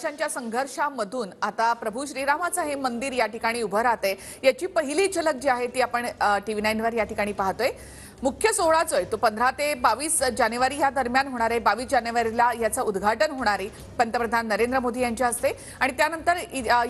वर्षांच्या संघर्षामधून आता प्रभू श्रीरामाचं हे मंदिर या ठिकाणी उभं राहते। याची पहिली झलक जी आहे ती आपण टीव्ही 9 वर या ठिकाणी पाहतोय। मुख्य सोहळा जो आहे तो 15 ते 22 जानेवारी या दरम्यान होणार आहे। 22 जानेवारीला याचं उद्घाटन होणार आहे पंतप्रधान नरेंद्र मोदी यांच्या हस्ते आणि त्यानंतर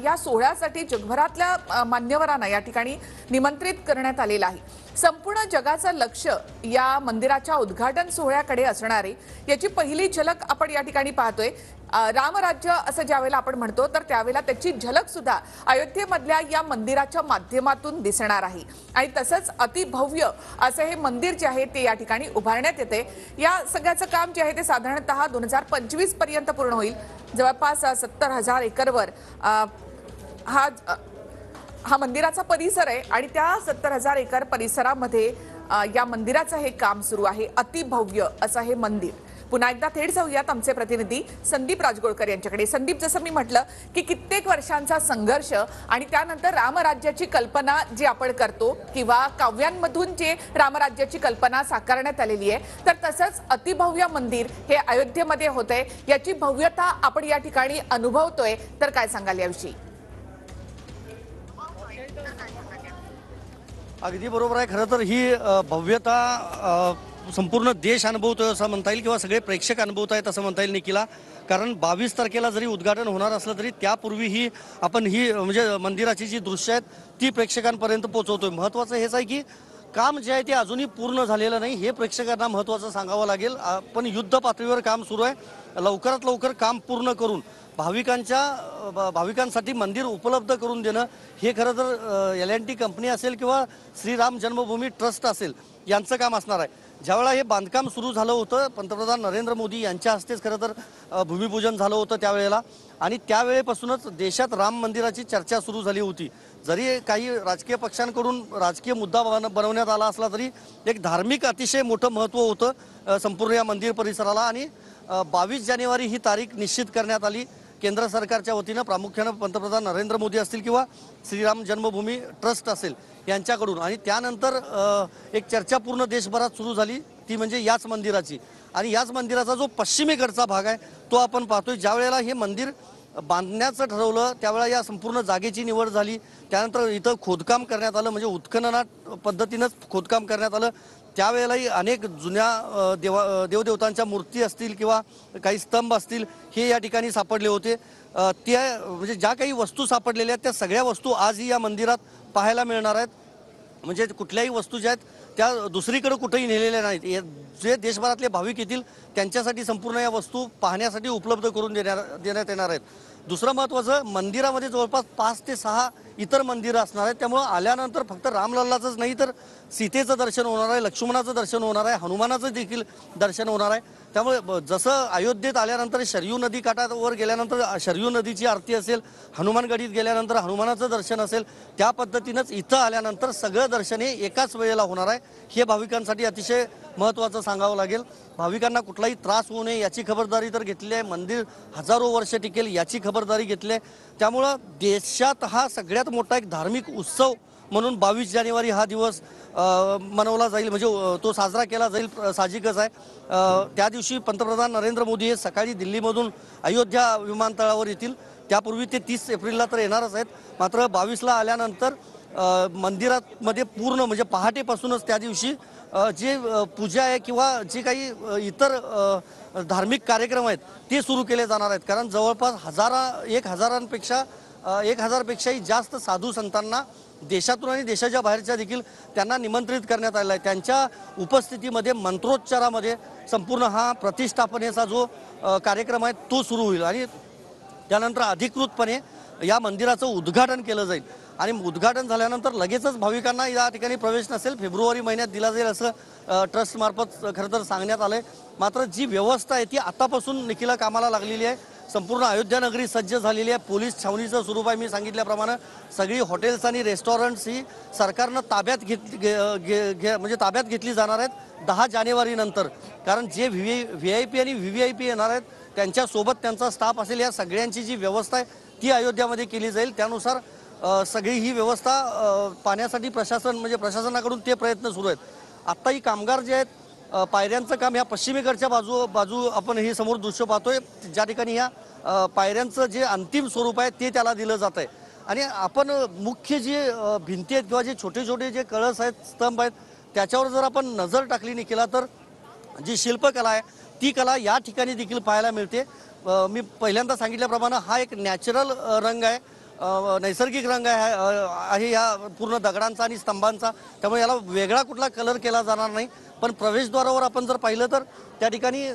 या सोहळ्यासाठी जगभरातल्या मान्यवरांना या ठिकाणी निमंत्रित करण्यात आलेलं आहे। संपूर्ण जगाचं लक्ष या मंदिराच्या उद्घाटन सोहळ्याकडे असणार आहे। याची पहिली झलक आपण या ठिकाणी पाहतोय। रामराज्य असं ज्यावेळेला आपण म्हणतो तर त्यावेळेला त्याची झलक सुद्धा अयोध्येमधल्या या मंदिराच्या माध्यमातून दिसणार आहे आणि तसंच अतिभव्य असं हे मंदिर जे आहे ते या ठिकाणी उभारण्यात येते। या सगळ्याचं काम जे आहे ते साधारणतः 2025 पर्यंत पूर्ण होईल। जवळपास 70,000 एकरवर हा मंदिराचा परिसर आहे आणि त्या 70,000 एकर परिसरामध्ये या मंदिराचं हे काम सुरू आहे। अतिभव्य असं हे मंदिर। पुन्हा एकदा थेट जाऊयात आमचे प्रतिनिधी संदीप राजगोळकर यांच्याकडे। संदीप, जसं मी म्हटलं की कित्येक वर्षांचा संघर्ष आणि त्यानंतर रामराज्याची कल्पना जी आपण करतो किंवा काव्यांमधून जे रामराज्याची कल्पना साकारण्यात आलेली आहे, तर तसंच अतिभव्य मंदिर हे अयोध्येमध्ये होतंय। याची भव्यता आपण या ठिकाणी अनुभवतोय, तर काय सांगाल याविषयी? अगदी बरोबर आहे। खरं तर ही भव्यता संपूर्ण देश अनुभवतोय असं म्हणता येईल किंवा सगळे प्रेक्षक अनुभवत आहेत असं म्हणता येईल निखिला। कारण 22 तारखेला जरी उद्घाटन होणार असलं तरी त्यापूर्वी आपण म्हणजे मंदिराची जी दृश्य आहेत ती प्रेक्षकांपर्यंत पोहोचवतोय। महत्त्वाचं हेच आहे की काम जे आहे ते अजूनही पूर्ण झालेलं नाही, हे प्रेक्षकांना महत्त्वाचं सांगावं लागेल। पण युद्ध पातळीवर काम सुरू आहे। लवकरात लवकर काम पूर्ण करून भाविकांसाठी मंदिर उपलब्ध करून देणं हे खरं तर L&T कंपनी असेल किंवा श्रीराम जन्मभूमी ट्रस्ट असेल यांचं काम असणार आहे। ज्यावेळेला हे बांधकाम सुरू झालं होतं पंतप्रधान नरेंद्र मोदी यांच्या हस्तेच खरं तर भूमिपूजन झालं होतं त्यावेळेला आणि त्यावेळेपासूनच देशात राम मंदिराची चर्चा सुरू झाली होती। जरी काही राजकीय पक्षांकडून राजकीय मुद्दा बनवण्यात आला असला तरी एक धार्मिक अतिशय मोठं महत्त्व होतं संपूर्ण या मंदिर परिसराला आणि 22 जानेवारी ही तारीख निश्चित करण्यात आली केंद्र सरकारच्या वतीनं, प्रामुख्यानं पंतप्रधान नरेंद्र मोदी असतील किंवा श्रीराम जन्मभूमी ट्रस्ट असेल यांच्याकडून। आणि त्यानंतर एक चर्चा पूर्ण देशभरात सुरू झाली ती म्हणजे याच मंदिराची आणि याच मंदिराचा जो पश्चिमेकडचा भाग आहे तो आपण पाहतोय। ज्या वेळेला हे मंदिर बांधण्याचं ठरवलं त्यावेळेला या संपूर्ण जागेची निवड झाली। त्यानंतर इथं खोदकाम करण्यात आलं, म्हणजे उत्खननात पद्धतीनंच खोदकाम करण्यात आलं। त्यावेळेलाही अनेक जुन्या देवदेवतांच्या मूर्ती असतील किंवा काही स्तंभ असतील हे या ठिकाणी सापडले होते। त्या म्हणजे ज्या काही वस्तू सापडलेल्या आहेत त्या सगळ्या वस्तू आजही या मंदिरात पाहायला मिळणार आहेत। म्हणजे कुठल्याही वस्तू ज्या आहेत त्या दुसरीकडे कुठेही नेलेल्या नाहीत। जे देशभरातले भाविक येतील त्यांच्यासाठी संपूर्ण या वस्तू पाहण्यासाठी उपलब्ध करून देण्यात येणार आहेत। दुसरं महत्त्वाचं, मंदिरामध्ये जवळपास 5 ते 6 इतर मंदिरं असणार आहेत। त्यामुळे आल्यानंतर फक्त रामलल्लाचंच नाही तर सीतेचं दर्शन होणार आहे, लक्ष्मणाचं दर्शन होणार आहे, हनुमानाचं देखील दर्शन होणार आहे। त्यामुळे जसं अयोध्येत आल्यानंतर शरयू नदी काठावर गेल्यानंतर शरयू नदीची आरती असेल, हनुमानगडीत गेल्यानंतर हनुमानाचं दर्शन असेल, त्या पद्धतीनंच इथं आल्यानंतर सगळं दर्शन हे एकाच वेळेला होणार आहे। हे भाविकांसाठी अतिशय महत्त्वाचं सांगावं लागेल। भाविकांना कुठलाही त्रास होऊ नये याची खबरदारी तर घेतली आहे। मंदिर हजारो वर्ष टिकेल याची खबरदारी घेतली आहे। त्यामुळं देशात हा सगळ्यात मोठा एक धार्मिक उत्सव म्हणून 22 जानेवारी हा दिवस मनवला जाईल, म्हणजे तो साजरा केला जाईल, साहजिकच आहे। त्या दिवशी पंतप्रधान नरेंद्र मोदी हे सकाळी दिल्लीमधून अयोध्या विमानतळावर येतील। त्यापूर्वी ते 30 एप्रिलला तर येणारच आहेत, मात्र 22ला आल्यानंतर मंदिरामध्ये पूर्ण म्हणजे पहाटेपासूनच त्या दिवशी जे पूजा आहे किंवा जे काही इतर धार्मिक कार्यक्रम आहेत ते सुरू केले जाणार आहेत। कारण जवळपास 1000पेक्षाही जास्त साधू संतांना देशातून आणि देशाच्या बाहेरच्या देखील त्यांना निमंत्रित करण्यात आलेलं आहे। त्यांच्या उपस्थितीमध्ये मंत्रोच्चारामध्ये संपूर्ण हा प्रतिष्ठापनेचा जो कार्यक्रम आहे तो सुरू होईल आणि त्यानंतर अधिकृतपणे या मंदिराचं उद्घाटन केलं जाईल आणि उद्घाटन झाल्यानंतर लगेचच भाविकांना या ठिकाणी प्रवेश नसेल, फेब्रुवारी महिन्यात दिला जाईल असं ट्रस्टमार्फत खरं तर सांगण्यात आलंय। मात्र जी व्यवस्था आहे ती आतापासून निखिला कामाला लागलेली आहे। संपूर्ण अयोध्या नगरी सज्ज झालेली आहे। पोलीस छावणीचं स्वरूप आहे। मी सांगितल्याप्रमाणे सगळी हॉटेल्स आणि रेस्टॉरंट्स ही सरकारनं ताब्यात घेतली जाणार आहेत 10 जानेवारीनंतर। कारण जे VIP आणि VVIP येणार आहेत त्यांच्यासोबत त्यांचा स्टाफ असेल, या सगळ्यांची जी व्यवस्था आहे ती अयोध्यामध्ये केली जाईल। त्यानुसार सगळी ही व्यवस्था पाहण्यासाठी प्रशासनाकडून ते प्रयत्न सुरू आहेत। आत्ताही कामगार जे आहेत पायऱ्यांचं काम या पश्चिमेकडच्या बाजू आपण हे समोर दृश्य पाहतोय ज्या ठिकाणी या पायऱ्यांचं जे अंतिम स्वरूप आहे ते त्याला दिलं जात आहे. आणि आपण मुख्य जे भिंती आहेत किंवा जे छोटे छोटे जे कळस आहेत, स्तंभ आहेत, त्याच्यावर जर आपण नजर टाकली नाही केला तर जी शिल्पकला आहे ती कला या ठिकाणी देखील पाहायला मिळते. मी पहिल्यांदा सांगितल्याप्रमाणे हा एक नॅचरल रंग आहे, नैसर्गिक रंग आहे या पूर्ण दगडांचा आणि स्तंभांचा. त्यामुळे याला वेगळा कुठला कलर केला जाणार नाही. पण प्रवेशद्वारावर आपण जर पाहिलं तर त्या ठिकाणी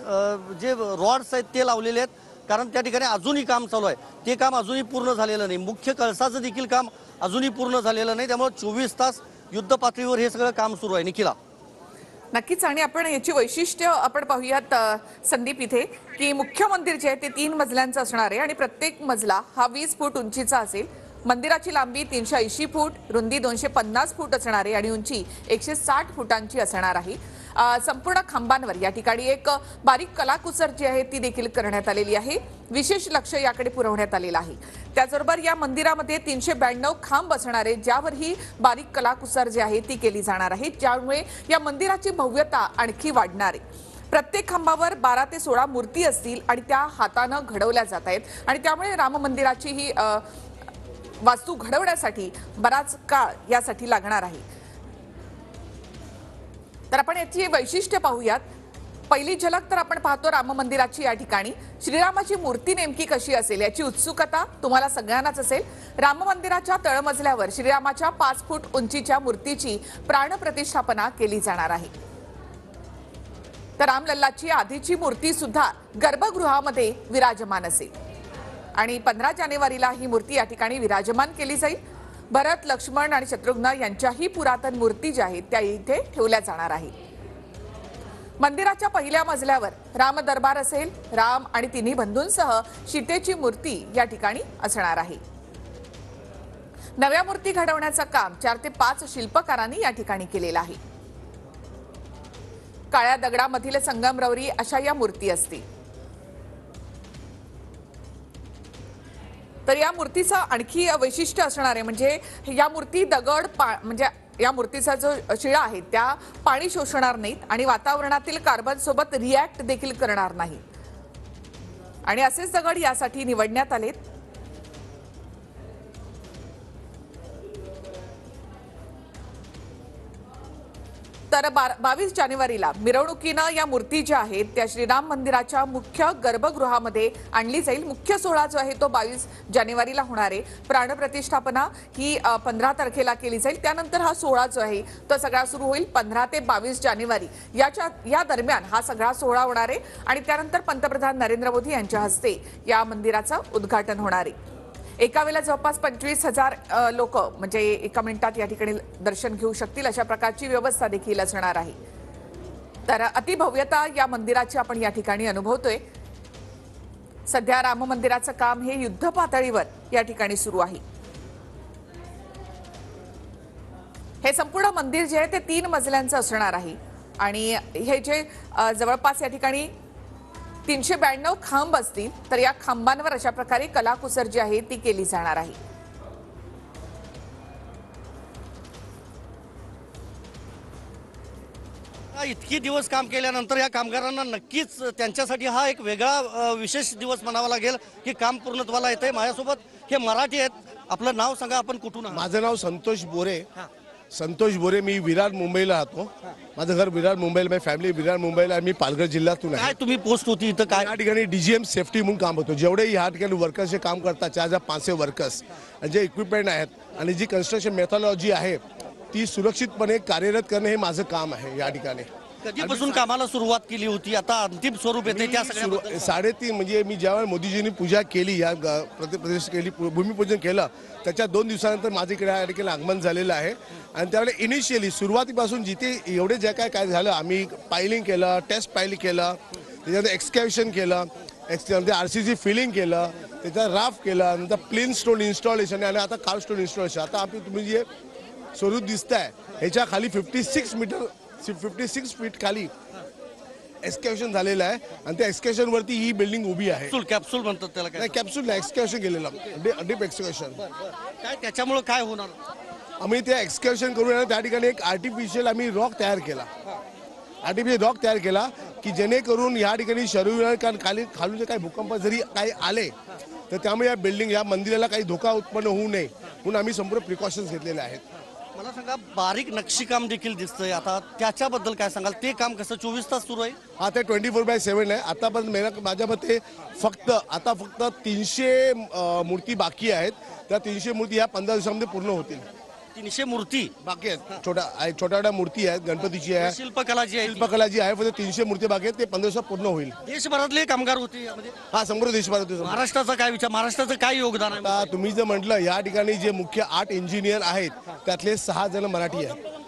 जे रॉड्स आहेत ते लावलेले आहेत, कारण त्या ठिकाणी अजूनही काम चालू आहे. ते काम अजूनही पूर्ण झालेलं नाही. मुख्य कळसाचं देखील काम अजूनही पूर्ण झालेलं नाही. त्यामुळे 24 तास युद्ध पातळीवर हे सगळं काम सुरू आहे. निखिला, नक्कीच. आणि आपण याची वैशिष्ट्य आपण पाहूयात संदीप इथे, की मुख्य मंदिर जे आहे ते 3 मजल्यांचं असणार आहे आणि प्रत्येक मजला हा 20 फूट उंचीचा असेल. मंदिराची लांबी 380 फूट, रुंदी 250 फूट असणार आहे आणि उंची 160 फुटांची असणार आहे. संपूर्ण खांबांवर या ठिकाणी एक बारीक कलाकुसर जी आहे ती देखील करण्यात आलेली आहे. विशेष लक्ष याकडे पुरवण्यात आलेलं आहे. त्याचबरोबर या मंदिरामध्ये 392 खांब असणार आहे, ज्यावर ही बारीक कलाकुसर जी आहे ती केली जाणार आहे, ज्यामुळे या मंदिराची भव्यता आणखी वाढणार आहे. प्रत्येक खांबावर 12 ते 16 मूर्ती असतील आणि त्या हातानं घडवल्या जात आहेत आणि त्यामुळे राम मंदिराची ही वास्तू घडवण्यासाठी बराच काळ यासाठी लागणार आहे. तर आपण याची वैशिष्ट्य पाहूयात. पहिली झलक तर आपण पाहतो राम मंदिराची. या ठिकाणी श्रीरामाची मूर्ती नेमकी कशी असेल याची उत्सुकता तुम्हाला सगळ्यांनाच असेल. राम मंदिराच्या तळमजल्यावर श्रीरामाच्या 5 फूट उंचीच्या मूर्तीची प्राणप्रतिष्ठापना केली जाणार आहे. तर रामलल्लाची आधीची मूर्ती सुद्धा गर्भगृहामध्ये विराजमान असेल आणि 15 जानेवारीला ही मूर्ती या ठिकाणी विराजमान केली जाईल. भरत, लक्ष्मण आणि शत्रुघ्न यांच्याही पुरातन मूर्ती ज्या आहेत त्या इथे ठेवल्या जाणार आहेत. मंदिराच्या पहिल्या मजल्यावर राम दरबार असेल. राम आणि तिन्ही बंधूंसह सीतेची मूर्ती या ठिकाणी असणार आहे. नव्या मूर्ती घडवण्याचं काम 4 ते 5 शिल्पकारांनी या ठिकाणी केलेलं आहे. काळ्या दगडामधील संगमरवरी अशा या मूर्ती असतील. तर या मूर्तीचं आणखी वैशिष्ट्य असणार आहे म्हणजे या मूर्ती दगड म्हणजे या मूर्तीचा जो शिळा आहे त्या पाणी शोषणार नाहीत आणि वातावरणातील कार्बन सोबत रिॲक्ट देखील करणार नाही आणि असेच दगड यासाठी निवडण्यात आलेत. तर 22 जानेवारीला मिरवणुकीनं या मूर्ती ज्या आहेत त्या श्रीराम मंदिराच्या मुख्य गर्भगृहामध्ये आणली जाईल. मुख्य सोहळा जो आहे तो 22 जानेवारीला होणार आहे. प्राणप्रतिष्ठापना ही 15 तारखेला केली जाईल. त्यानंतर हा सोहळा जो आहे तो सगळा सुरू होईल. 15 ते 22 जानेवारी या दरम्यान हा सगळा सोहळा होणार आहे आणि त्यानंतर पंतप्रधान नरेंद्र मोदी यांच्या हस्ते या मंदिराचं उद्घाटन होणार आहे. एका वेळेला जवळपास 25,000 लोक म्हणजे एका मिनिटात या ठिकाणी दर्शन घेऊ शकतील अशा प्रकारची व्यवस्था देखील असणार आहे. तर अतिभव्यता या मंदिराची आपण या ठिकाणी अनुभवतोय. सध्या राम मंदिराचं काम हे युद्ध पातळीवर या ठिकाणी सुरू आहे. हे संपूर्ण मंदिर जे आहे ते 3 मजल्यांचं असणार आहे आणि हे जे जवळपास या ठिकाणी 392 खांब असतील तर या खांबांवर अशा प्रकारे कलाकुसर जी आहे ती केली जाणार आहे. इतकी दिवस काम केल्यानंतर या कामगारांना नक्कीच त्यांच्यासाठी हा एक वेगळा विशेष दिवस म्हणावा लागेल की काम पूर्णत्वाला येतंय. माझ्यासोबत हे मराठी आहेत. आपलं नाव सांगा, आपण कुठून आहात? माझं नाव संतोष बोरे. संतोष बोरे. मी विरार मुंबईला राहतो. माझं घर विरार मुंबईला, माझी फॅमिली विरार मुंबईला आणि मी पालघर जिल्ह्यातून आहे. काय तुम्ही पोस्ट होती इथं? काय या ठिकाणी डीजीएम सेफ्टी म्हणून काम होतं. जेवढे या ठिकाणी वर्कर्स जे काम करतात 4,500 वर्कर्स आणि जे इक्विपमेंट आहेत आणि जी कन्स्ट्रक्शन मेथॉलॉजी आहे ती सुरक्षितपणे कार्यरत करणे हे माझं काम आहे. या ठिकाणी कधीपासून कामाला सुरुवात केली होती, आता अंतिम स्वरूप येते त्या सगळ्या 3.5 म्हणजे मी ज्यावेळेस मोदीजींनी पूजा केली, या प्रदेश केली, भूमिपूजन केलं, त्याच्या 2 दिवसानंतर माझ्या इकडे या ठिकाणी आगमन झालेलं आहे. आणि त्यावेळेस इनिशियली सुरुवातीपासून जिथे एवढे जे काय झालं, आम्ही पायलिंग केलं, टेस्ट पायलिंग केलं, त्याच्यानंतर एक्सकॅव्हेशन केलं, त्याच्यानंतर RCC फिलिंग केलं, त्याचा राफ्ट केला, नंतर प्लेन स्टोन इन्स्टॉलेशन आणि आता कार्ड स्टोन इन्स्टॉलेशन. आता आम्ही तुम्ही जे स्वरूप दिसताय ह्याच्या खाली 56 फीट खाली एक्सकॅव्हेशन झालेलं आहे आणि त्या एक्सकॅव्हेशन वरती ही बिल्डिंग उभी आहे. कॅप्सूल म्हणतात त्याला. काय कॅप्सूल नाही, एक्सकॅव्हेशन केलेलं, डीप एक्सकॅव्हेशन. काय त्याच्यामुळे काय होणार? आम्ही त्या एक्सकॅव्हेशन करून त्या ठिकाणी एक आर्टिफिशियल आम्ही रॉक तयार केला. की जेणेकरून या ठिकाणी शरीर खालून जे काही भूकंप जरी काही आले तर त्यामुळे या बिल्डिंग या मंदिराला काही धोका उत्पन्न होऊ नये म्हणून आम्ही संपूर्ण प्रिकॉशन्स घेतलेले आहेत. मला सांगा, बारीक नक्षीकाम देखील दिसतंय, आता त्याच्याबद्दल काय सांगाल? ते काम कसं 24 तास सुरू आहे? हा, ते 24/7 आहे. आतापर्यंत माझ्या मते फक्त 300 मूर्ती बाकी आहेत. त्या 300 मूर्ती ह्या 15 दिवसामध्ये पूर्ण होतील. 300 मूर्ती बाकी आहेत. छोट्या मूर्ती आहेत, गणपतीची आहे, शिल्पकला जी आहे ती. शिल्पकला जी आहे, फक्त 300 मूर्ती बाकी आहेत. ते 15 दिवसात पूर्ण होईल. देशभरातले कामगार होते यामध्ये? हा, संपूर्ण देशभरात. महाराष्ट्राचा काय विचार, महाराष्ट्राचं काय योगदान आहे? आता तुम्ही जर म्हटलं या ठिकाणी जे मुख्य 8 इंजिनियर आहेत त्यातले 6 जण मराठी आहेत.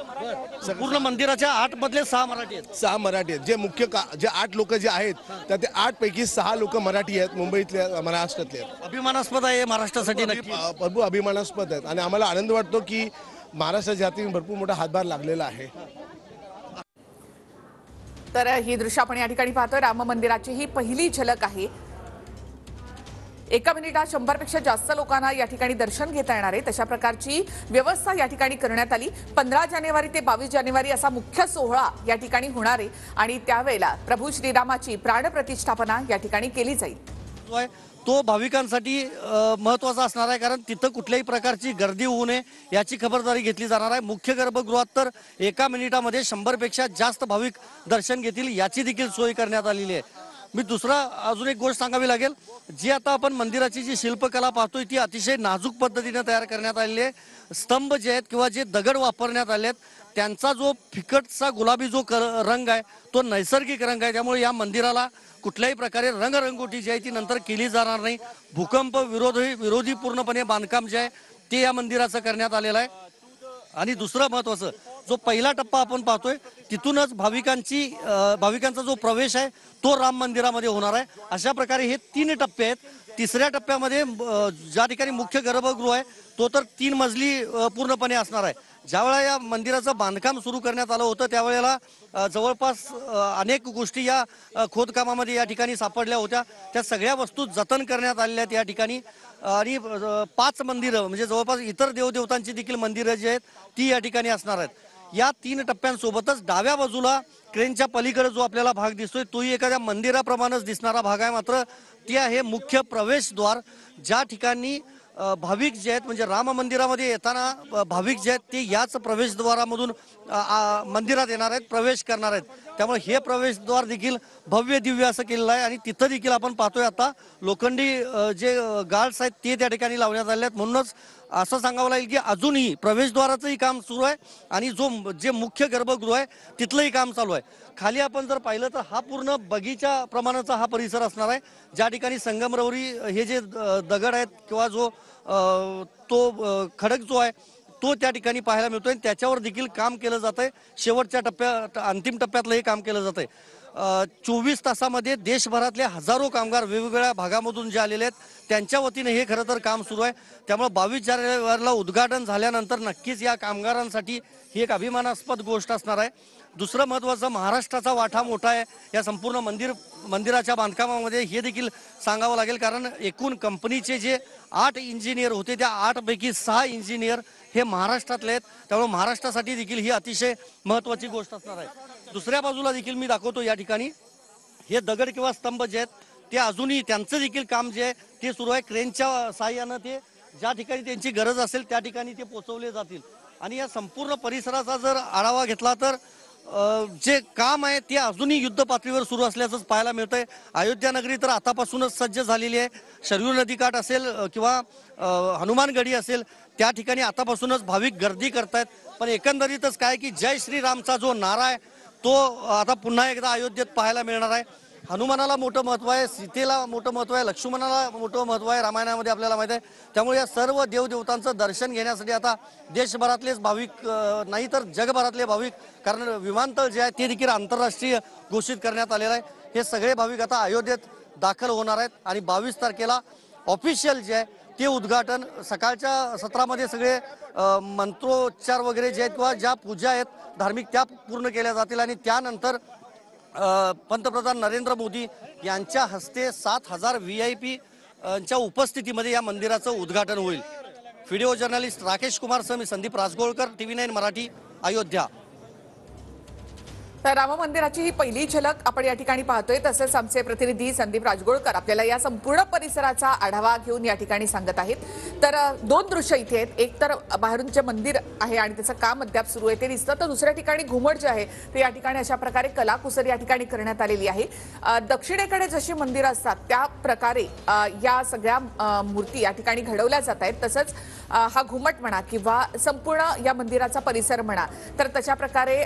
पूर्ण मंदिराच्या 8 मधले 6 मराठी आहेत. 6 मराठी आहेत. जे 8 लोक जे आहेत त्यात 8 पैकी 6 लोक मराठी आहेत, मुंबईतल्या, महाराष्ट्रातले आहेत. अभिमानास्पद आहे महाराष्ट्रासाठी नक्की. भरपूर अभिमानास्पद आहेत आणि आम्हाला आनंद वाटतो की महाराष्ट्राच्या हाती भरपूर मोठा हातभार लागलेला आहे. तर ही दृश्य आपण या ठिकाणी पाहतोय. राम मंदिराची ही पहिली झलक आहे. एका मिनिटात 100पेक्षा जास्त लोकांना या ठिकाणी दर्शन घेता येणार आहे, तशा प्रकारची व्यवस्था या ठिकाणी करण्यात आली. 15 जानेवारी ते 22 जानेवारी असा मुख्य सोहळा या ठिकाणी होणार आहे आणि त्यावेळेला प्रभू श्रीरामाची प्राणप्रतिष्ठापना या ठिकाणी केली जाईल. तो भाविकांसाठी महत्त्वाचा असणार आहे, कारण तिथं कुठल्याही प्रकारची गर्दी होऊ नये याची खबरदारी घेतली जाणार आहे. मुख्य गर्भगृहात तर एका मिनिटामध्ये 100पेक्षा जास्त भाविक दर्शन घेतील याची देखील सोय करण्यात आलेली आहे. मी अजून एक गोष्ट सांगावी लागेल, जी आता आपण मंदिराची जी शिल्पकला पाहतोय ती अतिशय नाजूक पद्धतीने तयार करण्यात आलेली आहे. स्तंभ जे आहेत किंवा जे दगड वापरण्यात आले आहेत त्यांचा जो फिकटचा गुलाबी जो रंग आहे तो नैसर्गिक रंग आहे. त्यामुळे या मंदिराला कुठल्याही प्रकारे रंगरंगोटी जी आहे ती नंतर केली जाणार नाही. भूकंप विरोधी पूर्णपणे बांधकाम जे आहे ते या मंदिराचं करण्यात आलेलं आहे. आणि दुसरं महत्त्वाचं, जो पहिला टप्पा आपण पाहतोय तिथूनच भाविकांचा जो प्रवेश आहे तो राम मंदिरामध्ये होणार आहे. अशा प्रकारे हे 3 टप्पे आहेत. तिसऱ्या टप्प्यामध्ये ज्या ठिकाणी मुख्य गर्भगृह आहे तो तर 3 मजली पूर्णपणे असणार आहे. ज्यावेळेला या मंदिराचं बांधकाम सुरू करण्यात आलं होतं त्यावेळेला जवळपास अनेक गोष्टी या खोदकामामध्ये या ठिकाणी सापडल्या होत्या. त्या सगळ्या वस्तू जतन करण्यात आलेल्या आहेत या ठिकाणी. आणि 5 मंदिरं म्हणजे जवळपास इतर देवदेवतांची देखील मंदिरं जी आहेत ती या ठिकाणी असणार आहेत. या 3 टप्प्यांसोबतच डाव्या बाजूला क्रेनच्या पलीकडे जो आपल्याला भाग दिसतोय तोही एखाद्या मंदिराप्रमाणेच दिसणारा भाग आहे. मात्र ते आहे मुख्य प्रवेशद्वार, ज्या ठिकाणी भाविक जे आहेत म्हणजे राम मंदिरामध्ये येताना भाविक जे आहेत ते याच प्रवेशद्वारामधून मंदिरात येणार आहेत, प्रवेश करणार आहेत. त्यामुळे हे प्रवेशद्वार देखील भव्य दिव्य असं केलेलं आहे. आणि तिथं देखील आपण पाहतोय आता लोखंडी जे गार्ड्स आहेत ते त्या ठिकाणी लावण्यात आले आहेत. म्हणूनच असं सांगावं लागेल की अजूनही प्रवेशद्वाराचंही काम सुरू आहे आणि जे मुख्य गर्भगृह आहे तिथलंही काम चालू आहे. खाली आपण जर पाहिलं तर हा पूर्ण बगीचा प्रमाणाचा हा परिसर असणार आहे, ज्या ठिकाणी संगमरवरी हे जे दगड आहेत किंवा जो तो खडक जो आहे तो त्या ठिकाणी पाहायला मिळतोय. त्याच्यावर देखील काम केलं जात आहे. शेवटच्या अंतिम टप्प्यातलं हे काम केलं जात आहे. 24 तासामध्ये देशभरातले हजारो कामगार वेगवेगळ्या भागामधून जे आलेले आहेत त्यांच्या वतीने हे खरं तर काम सुरू आहे. त्यामुळे 22 जानेवारीला उद्घाटन झाल्यानंतर नक्कीच या कामगारांसाठी ही एक अभिमानास्पद गोष्ट असणार आहे. दुसरं महत्त्वाचं, महाराष्ट्राचा वाटा मोठा आहे या संपूर्ण मंदिराच्या बांधकामामध्ये हे देखील सांगावं लागेल, कारण एकूण कंपनीचे जे 8 इंजिनियर होते त्या 8 पैकी 6 इंजिनियर हे महाराष्ट्रातले आहेत. त्यामुळे महाराष्ट्रासाठी देखील ही अतिशय महत्त्वाची गोष्ट असणार आहे. दुसऱ्या बाजूला देखील मी दाखवतो या ठिकाणी हे दगड किंवा स्तंभ जे आहेत ते अजूनही त्यांचं देखील काम जे आहे ते सुरू आहे. क्रेनच्या साहाय्यानं ते ज्या ठिकाणी त्यांची गरज असेल त्या ठिकाणी ते पोहोचवले जातील. आणि या संपूर्ण परिसराचा जर आढावा घेतला तर जे काम आहे ते अजूनही युद्ध पातळीवर सुरू असल्याचं पाहायला मिळतंय. अयोध्या नगरी तर आतापासूनच सज्ज झालेली आहे. शरयू नदीकाठ असेल किंवा हनुमानगढी असेल त्या ठिकाणी आतापासूनच भाविक गर्दी करतायत. पण एकंदरीतच काय की जय श्रीरामचा जो नारा आहे तो आता पुन्हा एकदा अयोध्येत पाहायला मिळणार आहे. हनुमानाला मोठं महत्व आहे, सीतेला मोठं महत्व आहे, लक्ष्मणाला मोठं महत्व आहे रामायणामध्ये आपल्याला माहिती आहे. त्यामुळे या सर्व देवदेवतांचं दर्शन घेण्यासाठी आता देशभरातलेच भाविक नाही तर जगभरातले भाविक, कारण विमानतळ जे आहे ते देखील आंतरराष्ट्रीय घोषित करण्यात आलेलं आहे, हे सगळे भाविक आता अयोध्येत दाखल होणार आहेत. आणि 22 तारखेला ऑफिशियल जे आहे ते उद्घाटन सकाळच्या सत्रामध्ये सगळे मंत्रोच्चार वगैरे जे आहेत किंवा ज्या पूजा आहेत धार्मिक त्या पूर्ण केल्या जातील. आणि त्यानंतर पंतप्रधान नरेंद्र मोदी यांच्या हस्ते 7000 VIP च्या उपस्थितीमध्ये या मंदिराचं उद्घाटन होईल. व्हिडिओ जर्नलिस्ट राकेश कुमार सह मी संदीप राजगोळकर, TV9 मराठी, अयोध्या. तर राम मंदिराची ही पहिली झलक आपण या ठिकाणी पाहतोय. तसंच आमचे प्रतिनिधी संदीप राजगोळकर आपल्याला या संपूर्ण परिसराचा आढावा घेऊन या ठिकाणी सांगत आहेत. तर दोन दृश्य इथे आहेत. एक तर बाहेरून जे मंदिर आहे आणि त्याचं काम अद्याप सुरू आहे ते दिसतं, तर दुसऱ्या ठिकाणी घुमट जे आहे ते या ठिकाणी अशा प्रकारे कलाकुसर या ठिकाणी करण्यात आलेली आहे. दक्षिणेकडे जशी मंदिरं असतात त्या प्रकारे या सगळ्या मूर्ती या ठिकाणी घडवल्या जात आहेत. तसंच हा घुमट म्हणा किंवा संपूर्ण या मंदिराचा परिसर म्हणा तर तशा प्रकारे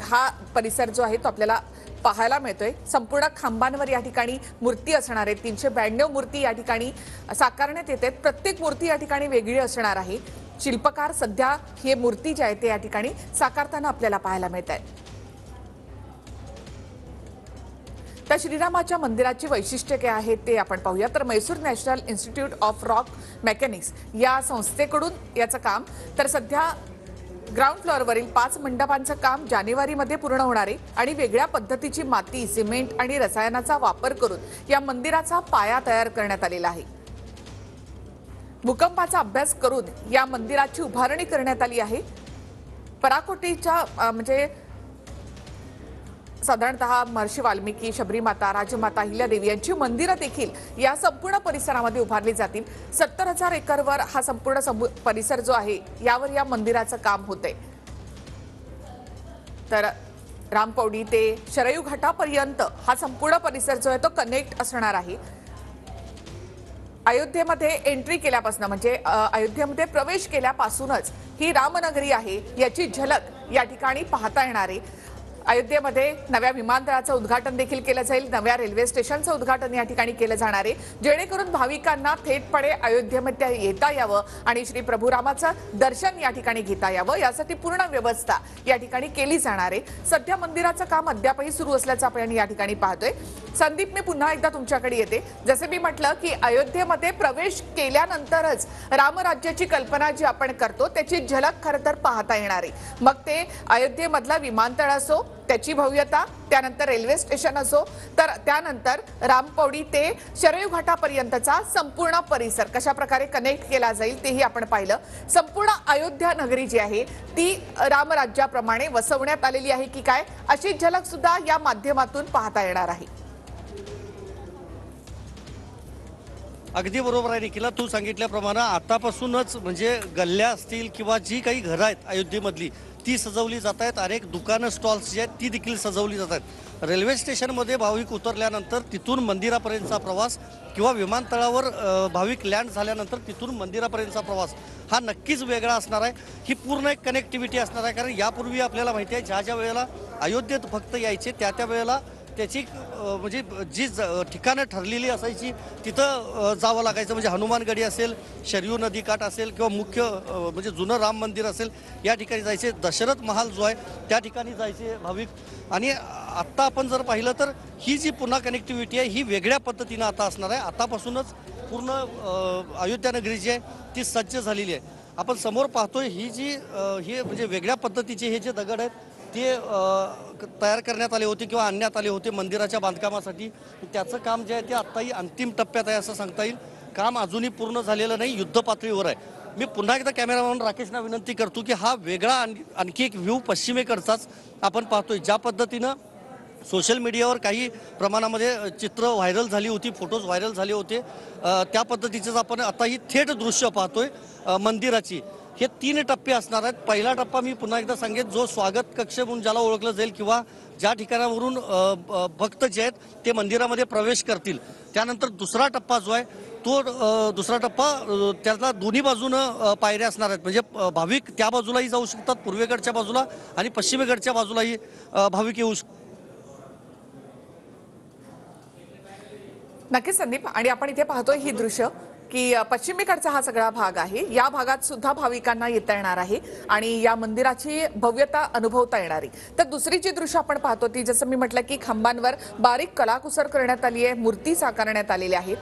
हा परिसर जो आहे तो आपल्याला पाहायला मिळतोय. संपूर्ण खांबांवर या ठिकाणी मूर्ती असणार आहेत. 392 मूर्ती या ठिकाणी साकारण्यात येत आहेत. प्रत्येक मूर्ती या ठिकाणी वेगळी असणार आहे. शिल्पकार सध्या ही मूर्ती जी आहे ते या ठिकाणी साकारताना आपल्याला पाहायला मिळत आहे. त्या श्रीरामाच्या मंदिराची वैशिष्ट्य काय आहे ते आपण पाहूया. तर Mysore national institute of rock mechanics या संस्थेकडून याचं काम, तर सध्या ग्राउंड फ्लोअरवरील 5 मंडपांचं काम जानेवारीमध्ये पूर्ण होणार आहे आणि वेगळ्या पद्धतीची माती, सिमेंट आणि रसायनाचा वापर करून या मंदिराचा पाया तयार करण्यात आलेला आहे. भूकंपाचा अभ्यास करून या मंदिराची उभारणी करण्यात आली आहे. पराकोटीच्या म्हणजे साधारणतः महर्षी वाल्मिकी, शबरीमाता, राजमाता अहिल्यादेवी यांची मंदिरं देखील या संपूर्ण परिसरामध्ये उभारली जातील. 70,000 एकरवर हा संपूर्ण परिसर जो आहे यावर या मंदिराचं काम होतंय. तर रामपौडी ते शरयू घाटापर्यंत हा संपूर्ण परिसर जो आहे तो कनेक्ट असणार आहे. अयोध्येमध्ये एंट्री केल्यापासून म्हणजे अयोध्येमध्ये प्रवेश केल्यापासूनच ही रामनगरी आहे याची झलक या ठिकाणी पाहता येणार आहे. अयोध्येमध्ये नव्या विमानतळाचं उद्घाटन देखील केलं जाईल. नव्या रेल्वे स्टेशनचं उद्घाटन या ठिकाणी केलं जाणार आहे, जेणेकरून भाविकांना थेटपणे अयोध्येमध्ये येता यावं आणि श्री प्रभू रामाचं दर्शन या ठिकाणी घेता यावं यासाठी पूर्ण व्यवस्था या ठिकाणी केली जाणार आहे. सध्या मंदिराचं काम अद्यापही सुरू असल्याचं आपण या ठिकाणी पाहतोय. संदीप, मी पुन्हा एकदा तुमच्याकडे येते. जसे मी म्हटलं की अयोध्येमध्ये प्रवेश केल्यानंतरच रामराज्याची कल्पना जी आपण करतो त्याची झलक खरं तर पाहता येणार आहे. मग ते अयोध्येमधला विमानतळ असो, त्याची भव्यता, त्यानंतर रेल्वे स्टेशन असो, तर त्यानंतर रामपौडी ते शरयू घाटापर्यंतचा संपूर्ण परिसर कशा प्रकारे कनेक्ट केला जाईल तेही आपण पाहिलं. संपूर्ण अयोध्या नगरी जी आहे ती रामराज्याप्रमाणे वसवण्यात आलेली आहे की काय, अशी झलक सुद्धा या माध्यमातून पाहता येणार आहे. अगदी बरोबर आहे निखिला, तू सांगितल्याप्रमाणे आतापासूनच म्हणजे गल्ल्या असतील किंवा जी काही घरं आहेत अयोध्येमधली ती सजवली जात आहेत. अनेक दुकानं, स्टॉल्स जी आहेत ती देखील सजवली जात आहेत. रेल्वे स्टेशनमध्ये भाविक उतरल्यानंतर तिथून मंदिरापर्यंतचा प्रवास किंवा विमानतळावर भाविक लँड झाल्यानंतर तिथून मंदिरापर्यंतचा प्रवास हा नक्कीच वेगळा असणार आहे. ही पूर्ण एक कनेक्टिव्हिटी असणार आहे. कारण यापूर्वी आपल्याला माहिती आहे ज्या वेळेला अयोध्येत भक्त यायचे त्या वेळेला त्याची म्हणजे जी ठिकाणं ठरलेली असायची तिथं जावं लागायचं. म्हणजे हनुमानगडी असेल, शरयू नदी काठ असेल किंवा मुख्य म्हणजे जुनं राम मंदिर असेल या ठिकाणी जायचे. दशरथ महाल जो आहे त्या ठिकाणी जायचे भाविक. आणि आत्ता आपण जर पाहिलं तर ही जी पुन्हा कनेक्टिव्हिटी आहे ही वेगळ्या पद्धतीनं आता असणार आहे. आतापासूनच पूर्ण अयोध्या नगरी जी आहे ती सज्ज झालेली आहे. आपण समोर पाहतोय ही जी हे म्हणजे वेगळ्या पद्धतीचे हे जे दगड आहेत ते तयार करण्यात आले होते किंवा आणण्यात आले होते मंदिराच्या बांधकामासाठी. त्याचं काम जे आहे ते आत्ताही अंतिम टप्प्यात आहे असं सांगता येईल. काम अजूनही पूर्ण झालेलं नाही, युद्ध पातळीवर आहे. मी पुन्हा एकदा कॅमेरामॅन राकेशना विनंती करतो की हा वेगळा आणखी एक व्ह्यू पश्चिमेकडचाच आपण पाहतोय. ज्या पद्धतीनं सोशल मीडियावर काही प्रमाणामध्ये चित्र व्हायरल झाली होती, फोटोज व्हायरल झाले होते, त्या पद्धतीचंच आपण आता ही थेट दृश्य पाहतोय मंदिराची. हे 3 टप्पे असणार आहेत. पहिला टप्पा मी पुन्हा एकदा सांगेन, जो स्वागत कक्ष म्हणून ज्याला ओळखलं जाईल किंवा ज्या ठिकाणावरून भक्त जे आहेत ते मंदिरामध्ये प्रवेश करतील. त्यानंतर दुसरा टप्पा जो आहे तो दुसरा टप्पा त्याला दोन्ही बाजूनं पायऱ्या असणार आहेत. म्हणजे भाविक त्या बाजूलाही जाऊ शकतात, पूर्वेकडच्या बाजूला, आणि पश्चिमेकडच्या बाजूलाही भाविक येऊ शकतात. नक्कीच संदीप, आणि आपण इथे पाहतोय ही दृश्य की पश्चिमेकडचा हा सगळा भाग आहे. या भागात सुद्धा भाविकांना येता येणार आहे आणि या मंदिराची भव्यता अनुभवता येणार आहे. तर दुसरी जी दृश्य आपण पाहतो ती जसं मी म्हटलं की खांबांवर बारीक कलाकुसर करण्यात आली आहे, मूर्ती साकारण्यात आलेल्या आहेत.